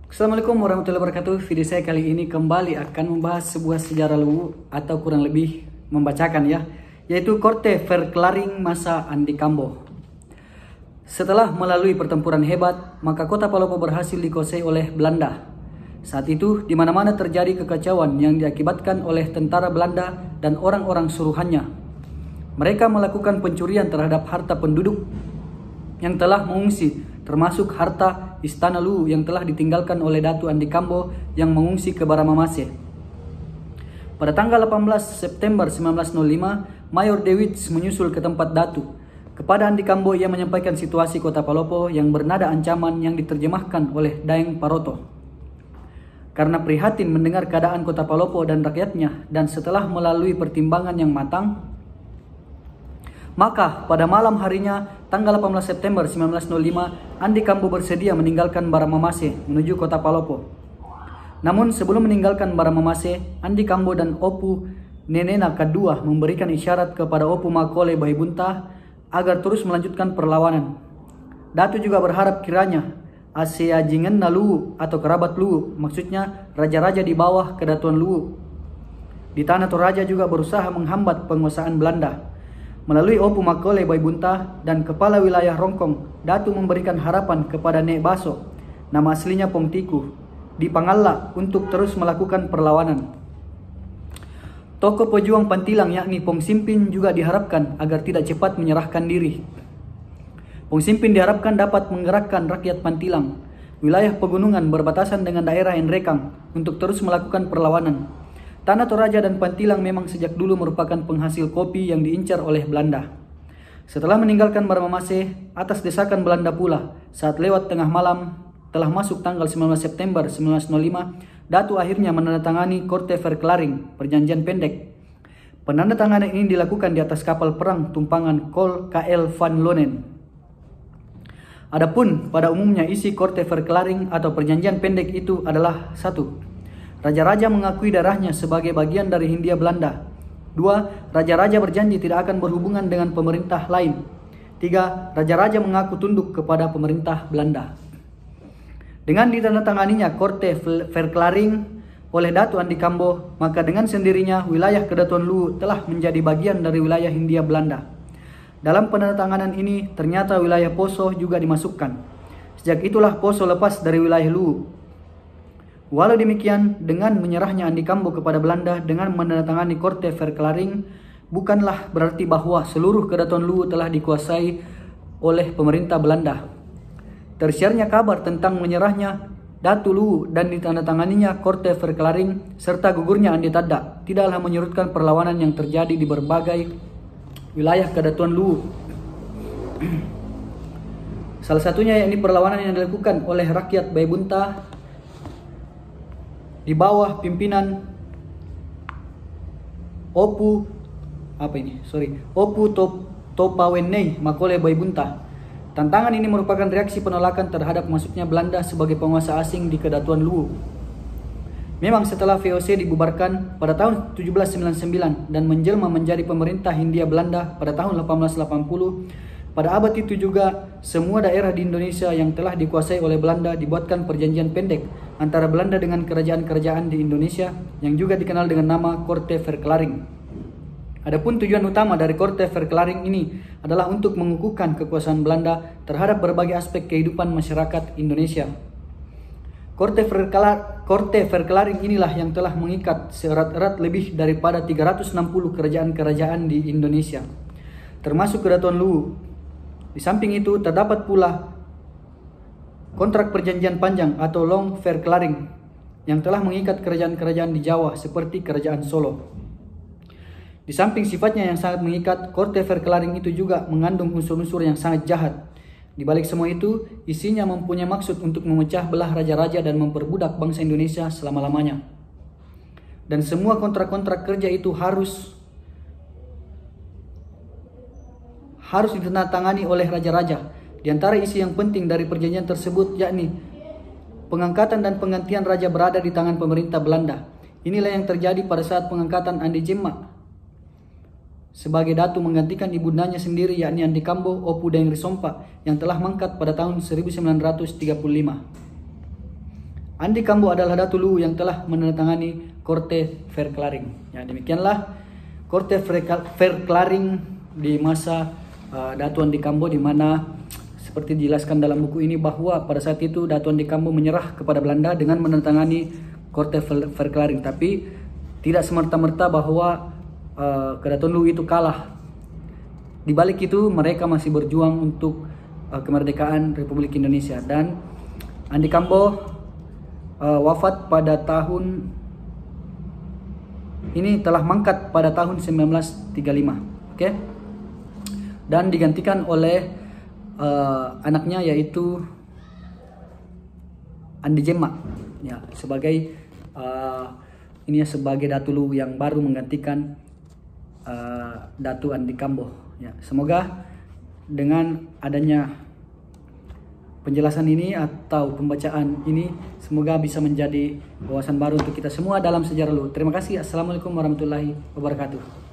Assalamualaikum warahmatullahi wabarakatuh. Video saya kali ini kembali akan membahas sebuah sejarah Luwu atau kurang lebih membacakan yaitu Korte Verklaring masa Andi Kambo. Setelah melalui pertempuran hebat, maka kota Palopo berhasil dikuasai oleh Belanda. Saat itu di mana-mana terjadi kekacauan yang diakibatkan oleh tentara Belanda dan orang-orang suruhannya. Mereka melakukan pencurian terhadap harta penduduk yang telah mengungsi, termasuk harta Istana Luwu yang telah ditinggalkan oleh Datu Andi Kambo yang mengungsi ke Baramamase. Pada tanggal 18 September 1905, Mayor Dewitz menyusul ke tempat Datu. Kepada Andi Kambo ia menyampaikan situasi kota Palopo yang bernada ancaman yang diterjemahkan oleh Daeng Paroto. Karena prihatin mendengar keadaan kota Palopo dan rakyatnya, dan setelah melalui pertimbangan yang matang, maka pada malam harinya, tanggal 18 September 1905, Andi Kambo bersedia meninggalkan Baramamase menuju kota Palopo. Namun sebelum meninggalkan Baramamase, Andi Kambo dan Opu Nenena kedua memberikan isyarat kepada Opu Makole Baibunta agar terus melanjutkan perlawanan. Datu juga berharap kiranya Asea Jingenna Luwu atau kerabat Luwu, maksudnya raja-raja di bawah kedatuan Luwu di tanah Toraja juga berusaha menghambat penguasaan Belanda. Melalui Opu Makole Baibunta dan kepala wilayah Rongkong, Datu memberikan harapan kepada Nek Baso, nama aslinya Pongtiku, di Pangalla untuk terus melakukan perlawanan. Tokoh pejuang Pantilang yakni Pong Simpin juga diharapkan agar tidak cepat menyerahkan diri. Pong Simpin diharapkan dapat menggerakkan rakyat Pantilang, wilayah pegunungan berbatasan dengan daerah Enrekang, untuk terus melakukan perlawanan. Tanah Toraja dan Pantilang memang sejak dulu merupakan penghasil kopi yang diincar oleh Belanda. Setelah meninggalkan Baramamase, atas desakan Belanda pula, saat lewat tengah malam, telah masuk tanggal 19 September 1905, Datu akhirnya menandatangani Korte Verklaring, perjanjian pendek. Penandatanganan ini dilakukan di atas kapal perang tumpangan Kol KL Van Lonen. Adapun pada umumnya isi Korte Verklaring atau perjanjian pendek itu adalah: 1. Raja-raja mengakui darahnya sebagai bagian dari Hindia Belanda. 2. Raja-raja berjanji tidak akan berhubungan dengan pemerintah lain. 3. Raja-raja mengaku tunduk kepada pemerintah Belanda. Dengan ditandatanganinya Korte Verklaring oleh Datu Andi Kambo, maka dengan sendirinya wilayah Kedatuan Luwu telah menjadi bagian dari wilayah Hindia Belanda. Dalam penandatanganan ini ternyata wilayah Poso juga dimasukkan. Sejak itulah Poso lepas dari wilayah Luwu. Walau demikian, dengan menyerahnya Andi Kambo kepada Belanda dengan menandatangani Korte Verklaring, bukanlah berarti bahwa seluruh Kedatuan Luwu telah dikuasai oleh pemerintah Belanda. Tersiarnya kabar tentang menyerahnya Datu Luwu dan ditandatanganinya Korte Verklaring serta gugurnya Andi Tadda tidaklah menyurutkan perlawanan yang terjadi di berbagai wilayah Kedatuan Luwu. Salah satunya yakni perlawanan yang dilakukan oleh rakyat Baibunta di bawah pimpinan Opu Topawenei Makole Baibunta. Tantangan ini merupakan reaksi penolakan terhadap masuknya Belanda sebagai penguasa asing di Kedatuan Luwu. Memang setelah VOC dibubarkan pada tahun 1799 dan menjelma menjadi pemerintah Hindia Belanda pada tahun 1880, pada abad itu juga semua daerah di Indonesia yang telah dikuasai oleh Belanda dibuatkan perjanjian pendek antara Belanda dengan kerajaan-kerajaan di Indonesia yang juga dikenal dengan nama Korte Verklaring. Adapun tujuan utama dari Korte Verklaring ini adalah untuk mengukuhkan kekuasaan Belanda terhadap berbagai aspek kehidupan masyarakat Indonesia. Korte Verklaring inilah yang telah mengikat seerat-erat lebih daripada 360 kerajaan-kerajaan di Indonesia, termasuk Kedatuan Luwu. Di samping itu terdapat pula kontrak perjanjian panjang atau Long Verklaring yang telah mengikat kerajaan-kerajaan di Jawa seperti Kerajaan Solo. Di samping sifatnya yang sangat mengikat, Korte Verklaring itu juga mengandung unsur-unsur yang sangat jahat. Di balik semua itu, isinya mempunyai maksud untuk memecah belah raja-raja dan memperbudak bangsa Indonesia selama-lamanya. Dan semua kontrak-kontrak kerja itu harus ditandatangani oleh raja-raja. Di antara isi yang penting dari perjanjian tersebut yakni pengangkatan dan penggantian raja berada di tangan pemerintah Belanda. Inilah yang terjadi pada saat pengangkatan Andi Jemma sebagai Datu menggantikan ibundanya sendiri yakni Andi Kambo Opu Daeng Risompa yang telah mangkat pada tahun 1935. Andi Kambo adalah Datu Luwu yang telah menandatangani Korte Verklaring. Ya, demikianlah Korte Verklaring di masa Datu Andi Kambo, di mana seperti dijelaskan dalam buku ini bahwa pada saat itu Datu Andi Kambo menyerah kepada Belanda dengan menandatangani Korte Verklaring. Tapi tidak semerta-merta bahwa Kedatuan Luwu itu kalah. Di balik itu mereka masih berjuang untuk kemerdekaan Republik Indonesia, dan Andi Kambo wafat pada tahun ini, telah mangkat pada tahun 1935, oke? Dan digantikan oleh anaknya, yaitu Andi Jema, ya, sebagai sebagai Datu Luwu yang baru menggantikan Datu Andi Kambo. Ya, semoga dengan adanya penjelasan ini atau pembacaan ini, semoga bisa menjadi wawasan baru untuk kita semua dalam sejarah Luwu. Terima kasih. Assalamualaikum warahmatullahi wabarakatuh.